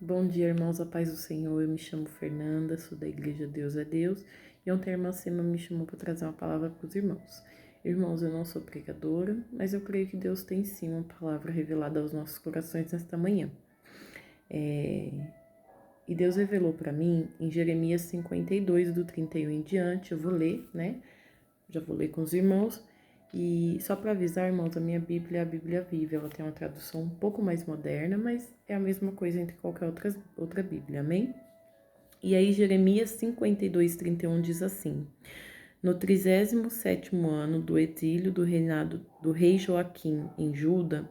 Bom dia, irmãos, a paz do Senhor. Eu me chamo Fernanda, sou da Igreja Deus é Deus, e ontem a irmã Sema me chamou para trazer uma palavra para os irmãos. Irmãos, eu não sou pregadora, mas eu creio que Deus tem sim uma palavra revelada aos nossos corações nesta manhã. E Deus revelou para mim em Jeremias 52, do 31 em diante. Eu vou ler, né? Já vou ler com os irmãos. E só para avisar, irmãos, a minha Bíblia é a Bíblia Viva. Ela tem uma tradução um pouco mais moderna, mas é a mesma coisa entre qualquer outra Bíblia, amém? E aí Jeremias 52, 31 diz assim: No 37º ano do exílio do reinado do rei Joaquim em Juda,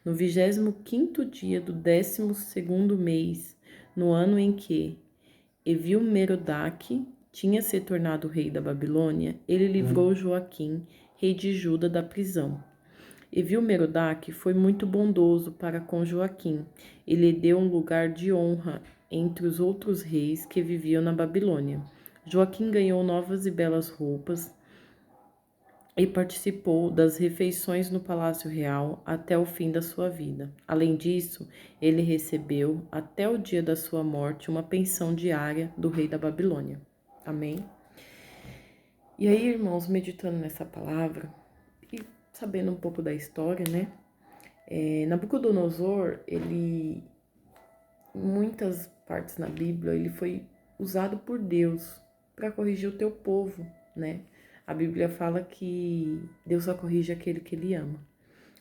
no 25º dia do 12º mês, no ano em que Evil-Merodach tinha se tornado rei da Babilônia, ele livrou Joaquim, rei de Juda, da prisão. Evil-Merodach foi muito bondoso para com Joaquim e lhe deu um lugar de honra entre os outros reis que viviam na Babilônia. Joaquim ganhou novas e belas roupas e participou das refeições no Palácio Real até o fim da sua vida. Além disso, ele recebeu, até o dia da sua morte, uma pensão diária do rei da Babilônia. Amém? E aí, irmãos, meditando nessa palavra e sabendo um pouco da história, né? Nabucodonosor, ele, em muitas partes na Bíblia, ele foi usado por Deus para corrigir o teu povo, né? A Bíblia fala que Deus só corrige aquele que ele ama.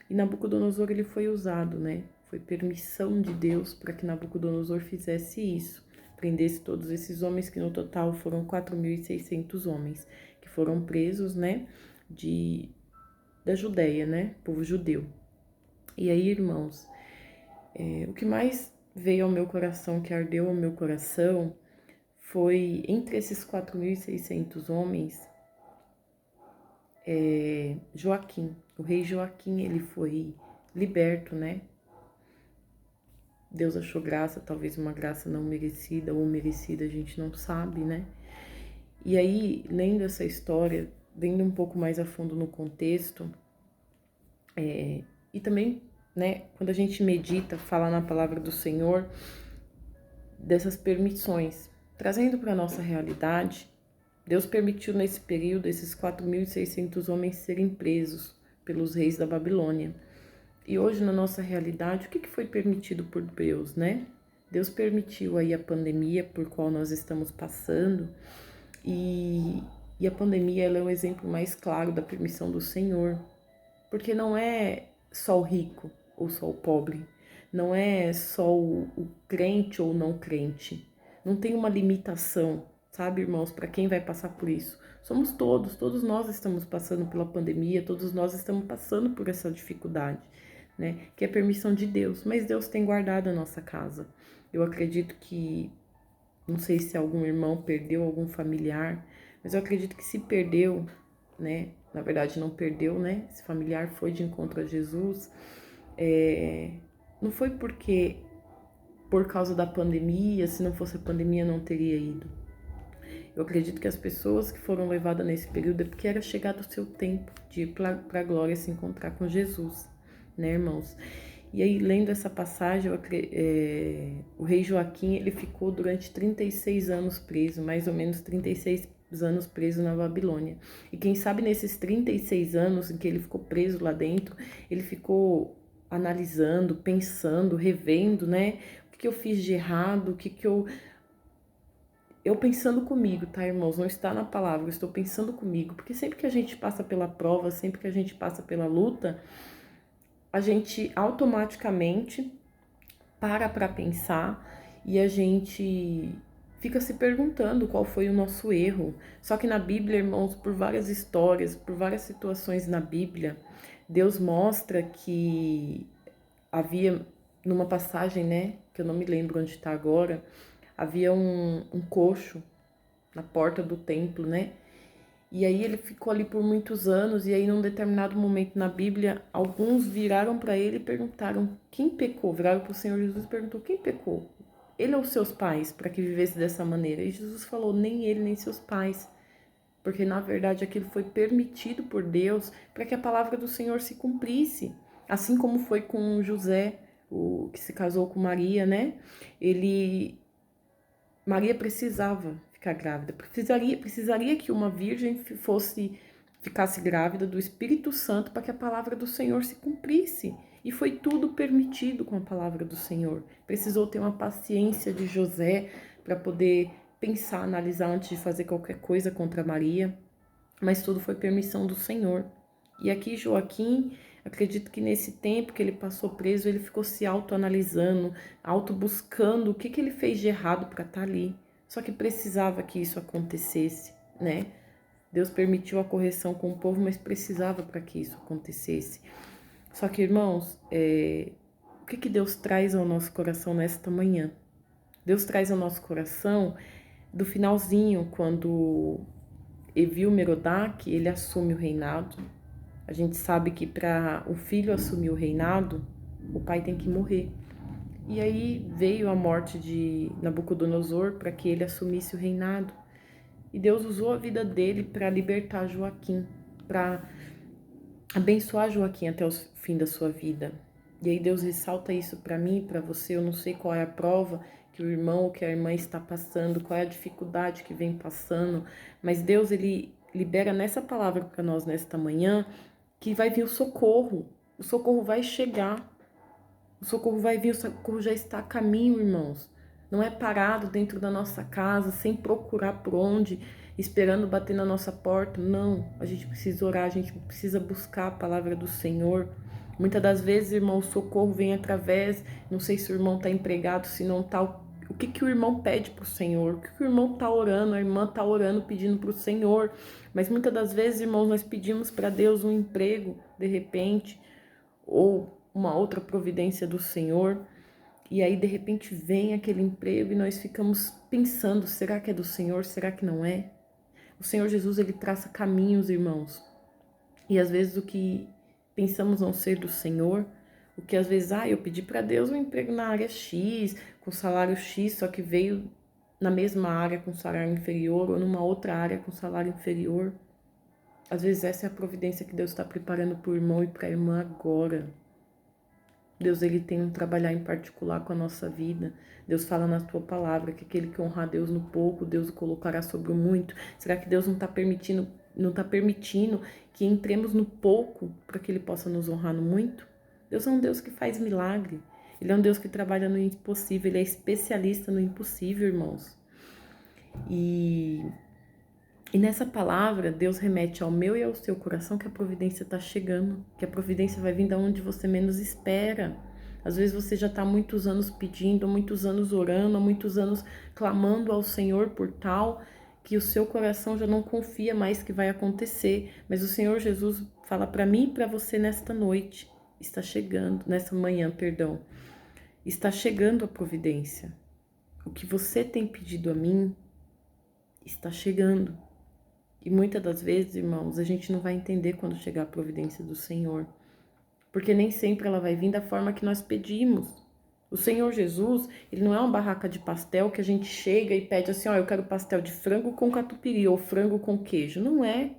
E Nabucodonosor, ele foi usado, né? Foi permissão de Deus para que Nabucodonosor fizesse isso. Prendesse todos esses homens, que no total foram 4.600 homens, que foram presos, né? Da Judéia, né? Povo judeu. E aí, irmãos, o que mais veio ao meu coração, que ardeu ao meu coração, foi entre esses 4.600 homens, Joaquim. O rei Joaquim, ele foi liberto, né? Deus achou graça, talvez uma graça não merecida ou merecida, a gente não sabe, né? E aí, lendo essa história, vendo um pouco mais a fundo no contexto, e também, né, quando a gente medita, fala na palavra do Senhor, dessas permissões, trazendo para a nossa realidade, Deus permitiu nesse período esses 4.600 homens serem presos pelos reis da Babilônia. E hoje, na nossa realidade, o que foi permitido por Deus, né? Deus permitiu aí a pandemia por qual nós estamos passando, e a pandemia, ela é o exemplo mais claro da permissão do Senhor, porque não é só o rico ou só o pobre, não é só o crente ou não crente, não tem uma limitação, sabe, irmãos, para quem vai passar por isso. Somos todos nós estamos passando pela pandemia, todos nós estamos passando por essa dificuldade, né? Que é a permissão de Deus, mas Deus tem guardado a nossa casa. Eu acredito que, não sei se algum irmão perdeu algum familiar, mas eu acredito que se perdeu, né? Na verdade não perdeu, né? Esse familiar foi de encontro a Jesus, não foi por causa da pandemia, se não fosse a pandemia não teria ido. Eu acredito que as pessoas que foram levadas nesse período é porque era chegado o seu tempo de ir para a glória se encontrar com Jesus, né, irmãos? E aí, lendo essa passagem, o rei Joaquim, ele ficou durante 36 anos preso, mais ou menos 36 anos preso na Babilônia. E quem sabe nesses 36 anos em que ele ficou preso lá dentro, ele ficou analisando, pensando, revendo, né? O que eu fiz de errado, o que eu pensando comigo, tá, irmãos? Não está na palavra, eu estou pensando comigo. Porque sempre que a gente passa pela prova, sempre que a gente passa pela luta, a gente automaticamente para pensar e a gente fica se perguntando qual foi o nosso erro. Só que na Bíblia, irmãos, por várias histórias, por várias situações na Bíblia, Deus mostra que havia, numa passagem, né, que eu não me lembro onde está agora, havia um coxo na porta do templo, né? E aí ele ficou ali por muitos anos, e aí num determinado momento na Bíblia, alguns viraram para ele e perguntaram quem pecou, viraram para o Senhor Jesus e perguntou quem pecou, ele ou seus pais, para que vivesse dessa maneira. E Jesus falou, nem ele, nem seus pais, porque na verdade aquilo foi permitido por Deus para que a palavra do Senhor se cumprisse, assim como foi com José. o que se casou com Maria, né? Maria precisava ficar grávida, precisaria que uma virgem ficasse grávida do Espírito Santo para que a palavra do Senhor se cumprisse. E foi tudo permitido com a palavra do Senhor. Precisou ter uma paciência de José para poder pensar, analisar antes de fazer qualquer coisa contra Maria, mas tudo foi permissão do Senhor. E aqui Joaquim, acredito que nesse tempo que ele passou preso, ele ficou se autoanalisando, buscando o que ele fez de errado para estar ali. Só que precisava que isso acontecesse, né? Deus permitiu a correção com o povo, mas precisava para que isso acontecesse. Só que, irmãos, o que Deus traz ao nosso coração nesta manhã? Deus traz ao nosso coração do finalzinho, quando Evil-Merodach, ele assume o reinado. A gente sabe que para o filho assumir o reinado, o pai tem que morrer. E aí veio a morte de Nabucodonosor para que ele assumisse o reinado. E Deus usou a vida dele para libertar Joaquim, para abençoar Joaquim até o fim da sua vida. E aí Deus ressalta isso para mim e para você. Eu não sei qual é a prova que o irmão ou que a irmã está passando, qual é a dificuldade que vem passando, mas Deus, ele libera nessa palavra para nós nesta manhã que vai vir o socorro vai chegar, o socorro vai vir, o socorro já está a caminho, irmãos. Não é parado dentro da nossa casa, sem procurar por onde, esperando bater na nossa porta. Não, a gente precisa orar, a gente precisa buscar a palavra do Senhor. Muitas das vezes, irmão, o socorro vem através, não sei se o irmão está empregado, se não está, o que o irmão pede para o Senhor, o que o irmão está orando, a irmã está orando, pedindo para o Senhor. Mas muitas das vezes, irmãos, nós pedimos para Deus um emprego, de repente, ou uma outra providência do Senhor, e aí de repente vem aquele emprego e nós ficamos pensando, será que é do Senhor, será que não é? O Senhor Jesus, ele traça caminhos, irmãos, e às vezes o que pensamos não ser do Senhor, o que às vezes, eu pedi para Deus um emprego na área X, com salário X, só que veio na mesma área com salário inferior, ou numa outra área com salário inferior. Às vezes essa é a providência que Deus está preparando para o irmão e para a irmã agora. Deus, ele tem um trabalhar em particular com a nossa vida. Deus fala na tua palavra que aquele que honrar Deus no pouco, Deus o colocará sobre o muito. Será que Deus não está permitindo que entremos no pouco para que ele possa nos honrar no muito? Deus é um Deus que faz milagre. Ele é um Deus que trabalha no impossível. Ele é especialista no impossível, irmãos. E nessa palavra, Deus remete ao meu e ao seu coração que a providência está chegando, que a providência vai vir de onde você menos espera. Às vezes você já está há muitos anos pedindo, há muitos anos orando, há muitos anos clamando ao Senhor por tal, que o seu coração já não confia mais que vai acontecer. Mas o Senhor Jesus fala para mim e para você nesta noite, está chegando, nessa manhã, perdão, está chegando a providência. O que você tem pedido a mim está chegando. E muitas das vezes, irmãos, a gente não vai entender quando chegar a providência do Senhor, porque nem sempre ela vai vir da forma que nós pedimos. O Senhor Jesus, ele não é uma barraca de pastel que a gente chega e pede assim, eu quero pastel de frango com catupiry ou frango com queijo. Não é.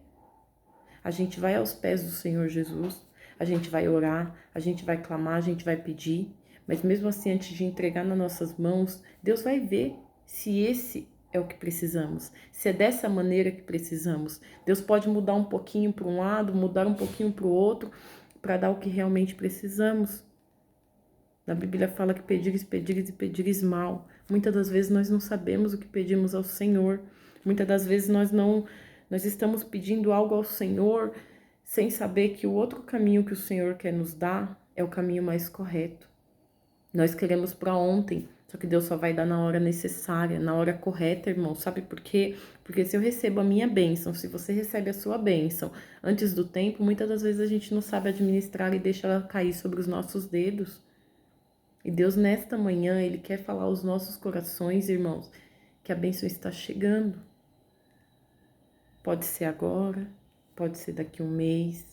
A gente vai aos pés do Senhor Jesus, a gente vai orar, a gente vai clamar, a gente vai pedir, mas mesmo assim, antes de entregar nas nossas mãos, Deus vai ver se esse é o que precisamos, se é dessa maneira que precisamos. Deus pode mudar um pouquinho para um lado, mudar um pouquinho para o outro, para dar o que realmente precisamos. Na Bíblia fala que pedires, pedires e pedires mal. Muitas das vezes nós não sabemos o que pedimos ao Senhor. Muitas das vezes nós estamos pedindo algo ao Senhor sem saber que o outro caminho que o Senhor quer nos dar é o caminho mais correto. Nós queremos para ontem, só que Deus só vai dar na hora necessária, na hora correta, irmão. Sabe por quê? Porque se eu recebo a minha bênção, se você recebe a sua bênção antes do tempo, muitas das vezes a gente não sabe administrar e deixa ela cair sobre os nossos dedos. E Deus, nesta manhã, Ele quer falar aos nossos corações, irmãos, que a bênção está chegando. Pode ser agora, pode ser daqui a um mês.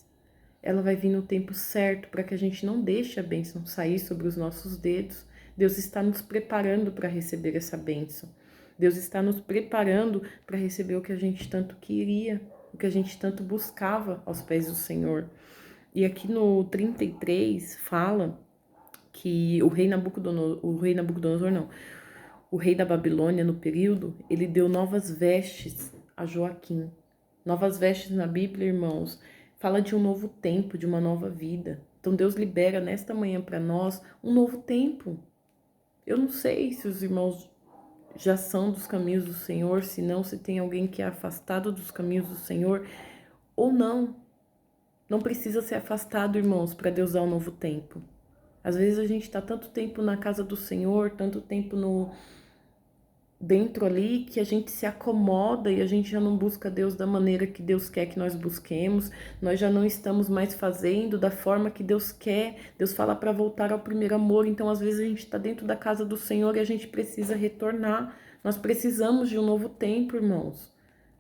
Ela vai vir no tempo certo para que a gente não deixe a bênção sair sobre os nossos dedos. Deus está nos preparando para receber essa bênção. Deus está nos preparando para receber o que a gente tanto queria, o que a gente tanto buscava aos pés do Senhor. E aqui no 33 fala que o rei Nabucodonosor não, o rei da Babilônia no período, ele deu novas vestes a Joaquim. Novas vestes na Bíblia, irmãos, fala de um novo tempo, de uma nova vida. Então Deus libera nesta manhã para nós um novo tempo. Eu não sei se os irmãos já são dos caminhos do Senhor, se não, se tem alguém que é afastado dos caminhos do Senhor ou não. Não precisa ser afastado, irmãos, para Deus dar um novo tempo. Às vezes a gente está tanto tempo na casa do Senhor, tanto tempo dentro ali, que a gente se acomoda e a gente já não busca Deus da maneira que Deus quer que nós busquemos. Nós já não estamos mais fazendo da forma que Deus quer. Deus fala para voltar ao primeiro amor. Então, às vezes a gente está dentro da casa do Senhor e a gente precisa retornar. Nós precisamos de um novo tempo, irmãos,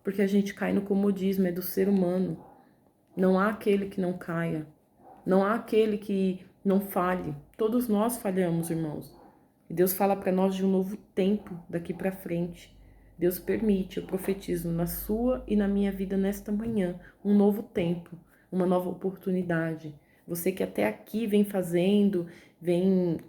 porque a gente cai no comodismo, é do ser humano. Não há aquele que não caia. Não há aquele que não falhe. Todos nós falhamos, irmãos. E Deus fala para nós de um novo tempo daqui para frente. Deus permite, eu profetizo na sua e na minha vida nesta manhã, um novo tempo, uma nova oportunidade. Você que até aqui vem fazendo, vem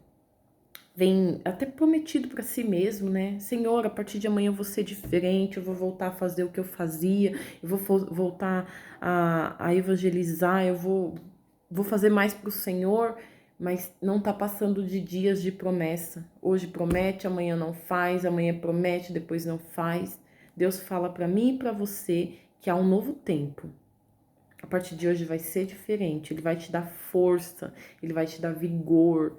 até prometido para si mesmo, né? Senhor, a partir de amanhã eu vou ser diferente, eu vou voltar a fazer o que eu fazia, eu vou voltar a evangelizar, eu vou fazer mais para o Senhor, mas não está passando de dias de promessa. Hoje promete, amanhã não faz, amanhã promete, depois não faz. Deus fala para mim e para você que há um novo tempo. A partir de hoje vai ser diferente, Ele vai te dar força, Ele vai te dar vigor,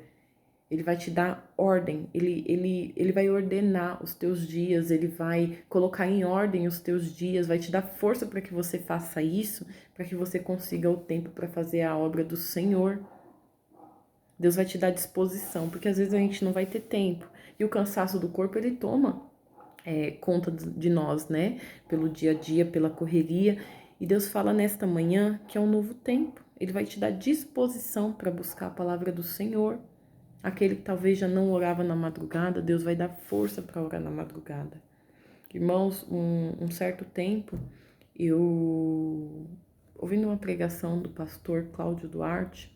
Ele vai te dar ordem, ele vai ordenar os teus dias, Ele vai colocar em ordem os teus dias, vai te dar força para que você faça isso, para que você consiga o tempo para fazer a obra do Senhor. Deus vai te dar disposição, porque às vezes a gente não vai ter tempo. E o cansaço do corpo, ele toma conta de nós, né? Pelo dia a dia, pela correria. E Deus fala nesta manhã que é um novo tempo. Ele vai te dar disposição para buscar a palavra do Senhor. Aquele que talvez já não orava na madrugada, Deus vai dar força para orar na madrugada. Irmãos, um certo tempo, eu ouvindo uma pregação do pastor Cláudio Duarte,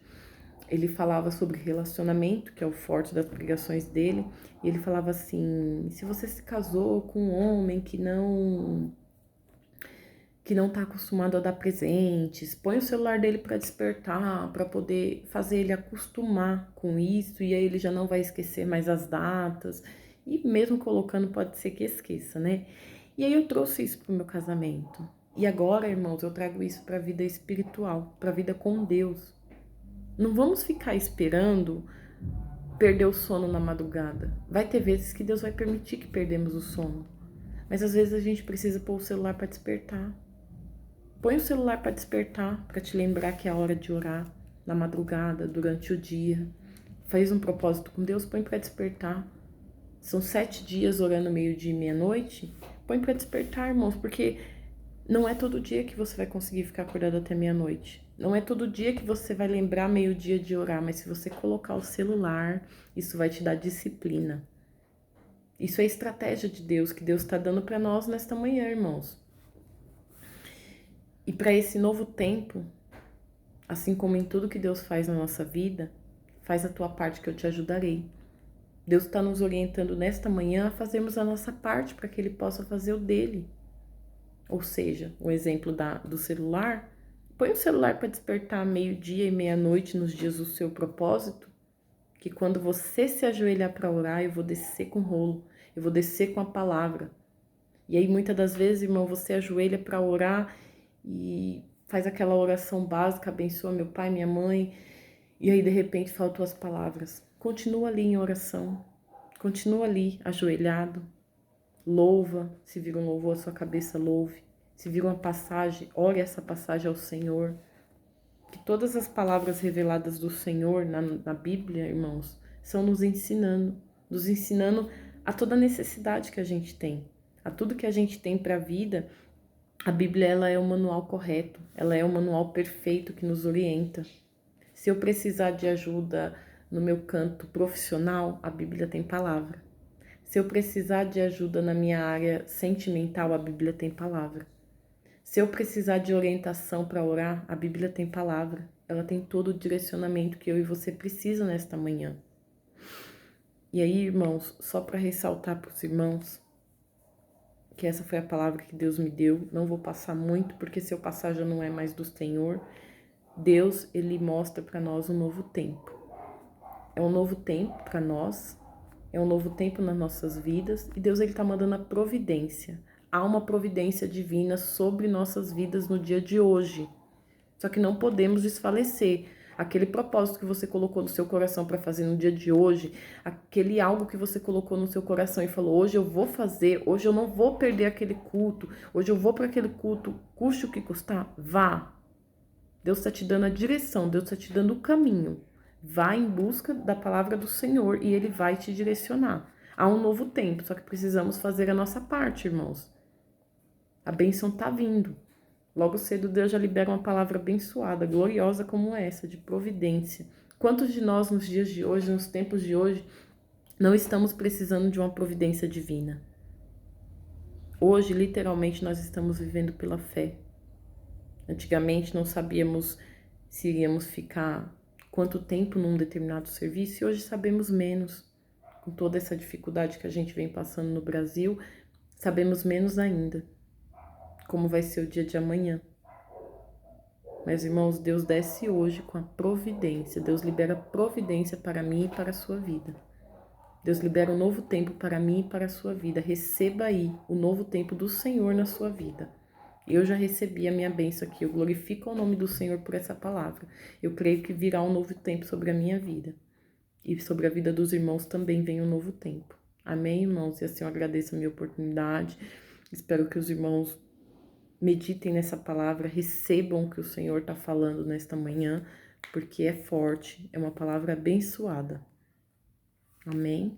ele falava sobre relacionamento, que é o forte das pregações dele, e ele falava assim: se você se casou com um homem que não está acostumado a dar presentes, põe o celular dele para despertar, para poder fazer ele acostumar com isso, e aí ele já não vai esquecer mais as datas, e mesmo colocando pode ser que esqueça, né? E aí eu trouxe isso para o meu casamento. E agora, irmãos, eu trago isso para a vida espiritual, para a vida com Deus. Não vamos ficar esperando perder o sono na madrugada. Vai ter vezes que Deus vai permitir que perdemos o sono. Mas às vezes a gente precisa pôr o celular para despertar. Põe o celular para despertar, para te lembrar que é a hora de orar na madrugada, durante o dia. Faz um propósito com Deus, põe para despertar. São 7 dias orando meio-dia e meia-noite. Põe para despertar, irmãos, porque não é todo dia que você vai conseguir ficar acordado até meia-noite. Não é todo dia que você vai lembrar meio-dia de orar, mas se você colocar o celular, isso vai te dar disciplina. Isso é estratégia de Deus, que Deus está dando para nós nesta manhã, irmãos. E para esse novo tempo, assim como em tudo que Deus faz na nossa vida, faz a tua parte que eu te ajudarei. Deus está nos orientando nesta manhã a fazermos a nossa parte para que Ele possa fazer o dele. Ou seja, o exemplo do celular, põe o celular para despertar meio-dia e meia-noite nos dias do seu propósito, que quando você se ajoelhar para orar, eu vou descer com rolo, eu vou descer com a palavra. E aí muitas das vezes, irmão, você ajoelha para orar e faz aquela oração básica, abençoa meu pai, minha mãe, e aí de repente faltam as palavras. Continua ali em oração, continua ali ajoelhado. Louva, se vir um louvor, a sua cabeça louve. Se vir uma passagem, ore essa passagem ao Senhor. Que todas as palavras reveladas do Senhor na Bíblia, irmãos, são nos ensinando a toda necessidade que a gente tem, a tudo que a gente tem para a vida. A Bíblia, ela é o manual correto, ela é o manual perfeito que nos orienta. Se eu precisar de ajuda no meu canto profissional, a Bíblia tem palavra. Se eu precisar de ajuda na minha área sentimental, a Bíblia tem palavra. Se eu precisar de orientação para orar, a Bíblia tem palavra. Ela tem todo o direcionamento que eu e você precisam nesta manhã. E aí, irmãos, só para ressaltar para os irmãos que essa foi a palavra que Deus me deu, não vou passar muito, porque se eu passar já não é mais do Senhor. Deus, ele mostra para nós um novo tempo. É um novo tempo para nós, é um novo tempo nas nossas vidas, e Deus, ele tá mandando a providência. Há uma providência divina sobre nossas vidas no dia de hoje. Só que não podemos desfalecer. Aquele propósito que você colocou no seu coração para fazer no dia de hoje, aquele algo que você colocou no seu coração e falou: hoje eu vou fazer, hoje eu não vou perder aquele culto, hoje eu vou para aquele culto, custe o que custar, vá. Deus está te dando a direção, Deus está te dando o caminho. Vá em busca da palavra do Senhor e Ele vai te direcionar. Há um novo tempo, só que precisamos fazer a nossa parte, irmãos. A bênção está vindo. Logo cedo Deus já libera uma palavra abençoada, gloriosa como essa, de providência. Quantos de nós nos dias de hoje, nos tempos de hoje, não estamos precisando de uma providência divina? Hoje, literalmente, nós estamos vivendo pela fé. Antigamente não sabíamos se iríamos ficar quanto tempo num determinado serviço e hoje sabemos menos. Com toda essa dificuldade que a gente vem passando no Brasil, sabemos menos ainda como vai ser o dia de amanhã. Mas, irmãos, Deus desce hoje com a providência. Deus libera providência para mim e para a sua vida. Deus libera um novo tempo para mim e para a sua vida. Receba aí o novo tempo do Senhor na sua vida. Eu já recebi a minha bênção aqui. Eu glorifico o nome do Senhor por essa palavra. Eu creio que virá um novo tempo sobre a minha vida. E sobre a vida dos irmãos também vem um novo tempo. Amém, irmãos? E assim eu agradeço a minha oportunidade. Espero que os irmãos meditem nessa palavra, recebam o que o Senhor está falando nesta manhã, porque é forte, é uma palavra abençoada. Amém?